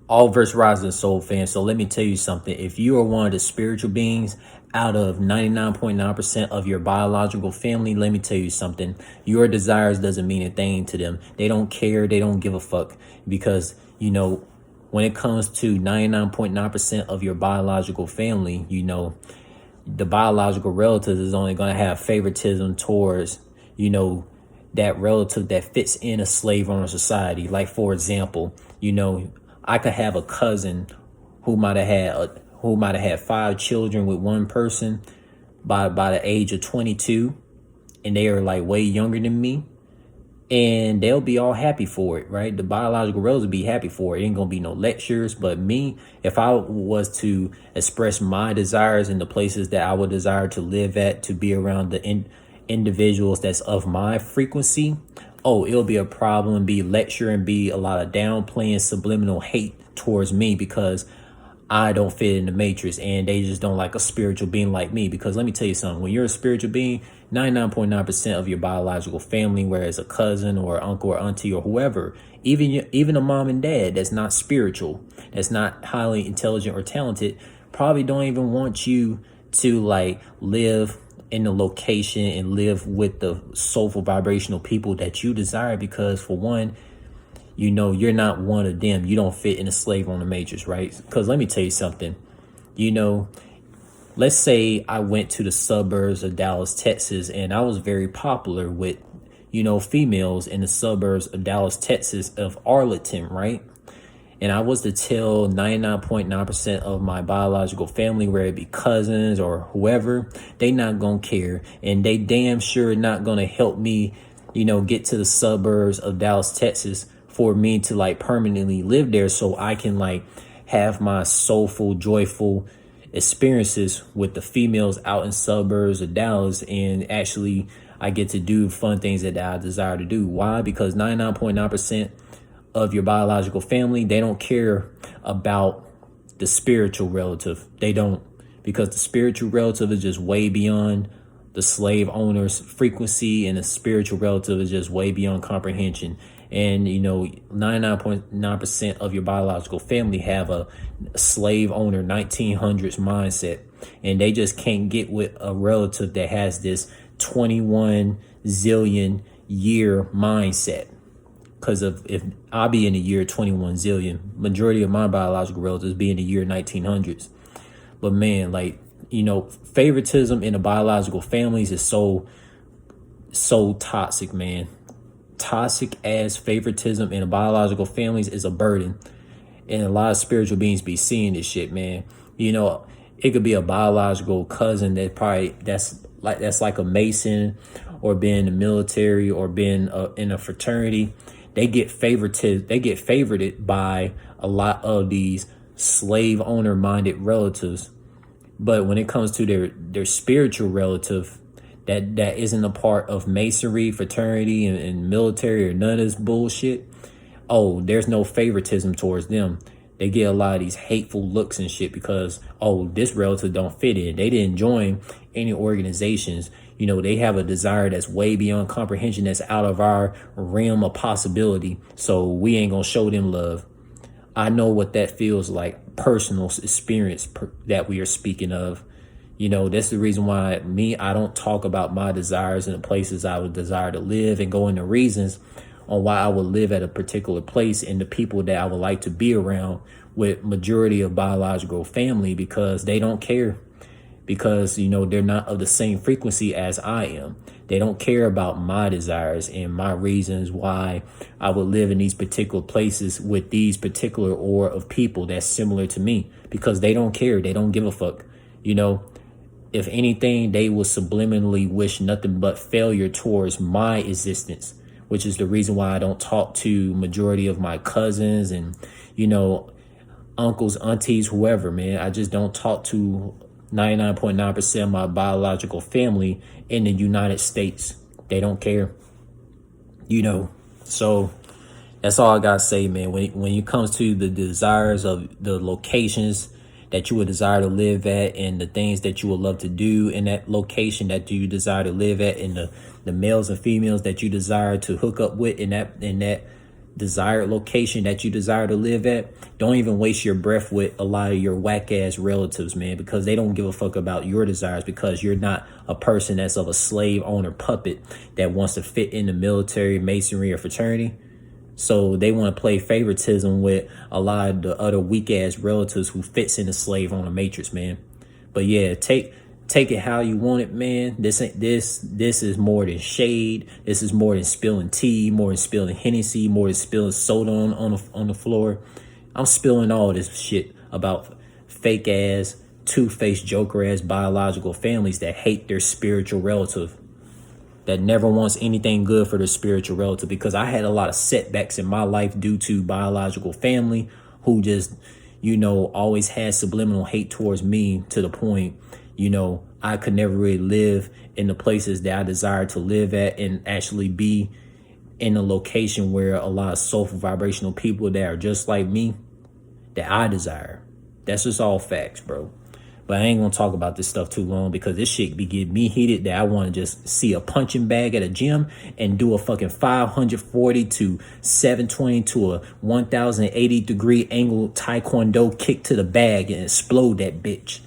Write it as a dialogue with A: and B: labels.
A: All verse rising soul fam. So let me tell you something. If you are one of the spiritual beings out of 99.9% of your biological family, let me tell you something. Your desires doesn't mean a thing to them. They don't care. They don't give a fuck because, when it comes to 99.9% of your biological family, the biological relatives is only going to have favoritism towards, that relative that fits in a slave owner society. Like, for example, I could have a cousin who might have had 5 children with one person by the age of 22, and they are like way younger than me, and they'll be all happy for it, right? The biological relatives will be happy for it. It ain't gonna be no lectures. But me, if I was to express my desires in the places that I would desire to live at, to be around the individuals that's of my frequency, oh, it'll be a problem, be lecture, and be a lot of downplaying, subliminal hate towards me because I don't fit in the matrix and they just don't like a spiritual being like me. Because let me tell you something, when you're a spiritual being, 99.9% of your biological family, whereas a cousin or uncle or auntie or whoever, even a mom and dad that's not spiritual, that's not highly intelligent or talented, probably don't even want you to like live in the location and live with the soulful vibrational people that you desire. Because for one, you're not one of them. You don't fit in a slave on the matrix, right? Because let me tell you something. Let's say I went to the suburbs of Dallas, Texas, and I was very popular with, females in the suburbs of Dallas, Texas, of Arlington, right? And I was to tell 99.9% of my biological family, whether it be cousins or whoever, they not gonna care. And they damn sure not gonna help me, get to the suburbs of Dallas, Texas for me to like permanently live there so I can like have my soulful, joyful experiences with the females out in suburbs of Dallas, and actually I get to do fun things that I desire to do. Why? Because 99.9% of your biological family, they don't care about the spiritual relative. They don't, because the spiritual relative is just way beyond the slave owner's frequency, and the spiritual relative is just way beyond comprehension. And 99.9% of your biological family have a slave owner 1900s mindset, and they just can't get with a relative that has this 21 zillion year mindset. Because if I be in the year 21 zillion, majority of my biological relatives be in the year 1900s. But man, like, favoritism in the biological families is so toxic, man. Toxic ass favoritism in the biological families is a burden. And a lot of spiritual beings be seeing this shit, man. It could be a biological cousin that's like a Mason, or been in the military, or been in a fraternity. They get favorited by a lot of these slave owner minded relatives. But when it comes to their spiritual relative that isn't a part of masonry, fraternity, and military, or none of this bullshit, oh, there's no favoritism towards them. They get a lot of these hateful looks and shit because, oh, this relative don't fit in. They didn't join any organizations. They have a desire that's way beyond comprehension, that's out of our realm of possibility. So we ain't gonna show them love. I know what that feels like, personal experience that we are speaking of. That's the reason why I don't talk about my desires and the places I would desire to live, and go into reasons on why I would live at a particular place and the people that I would like to be around with majority of biological family, because they don't care. Because, they're not of the same frequency as I am. They don't care about my desires and my reasons why I would live in these particular places with these particular aura of people that's similar to me, because they don't care. They don't give a fuck. If anything, they will subliminally wish nothing but failure towards my existence, which is the reason why I don't talk to majority of my cousins and, uncles, aunties, whoever, man. I just don't talk to 99.9% of my biological family in the United States. They don't care, so that's all I gotta say, man. When it comes to the desires of the locations that you would desire to live at, and the things that you would love to do in that location that you desire to live at, and the males and females that you desire to hook up with in that desired location that you desire to live at, don't even waste your breath with a lot of your whack ass relatives, man, because they don't give a fuck about your desires, because you're not a person that's of a slave owner puppet that wants to fit in the military, masonry, or fraternity. So they want to play favoritism with a lot of the other weak ass relatives who fits in the slave owner matrix, man. But yeah, take it how you want it, man. This is more than shade. This is more than spilling tea, more than spilling Hennessy, more than spilling soda on the floor. I'm spilling all this shit about fake ass, two-faced joker ass biological families that hate their spiritual relative, that never wants anything good for their spiritual relative. Because I had a lot of setbacks in my life due to biological family who just, always had subliminal hate towards me, to the point, I could never really live in the places that I desired to live at and actually be in a location where a lot of soulful vibrational people that are just like me, that I desire. That's just all facts, bro. But I ain't gonna talk about this stuff too long, because this shit be getting me heated that I want to just see a punching bag at a gym and do a fucking 540 to 720 to a 1080 degree angle taekwondo kick to the bag and explode that bitch.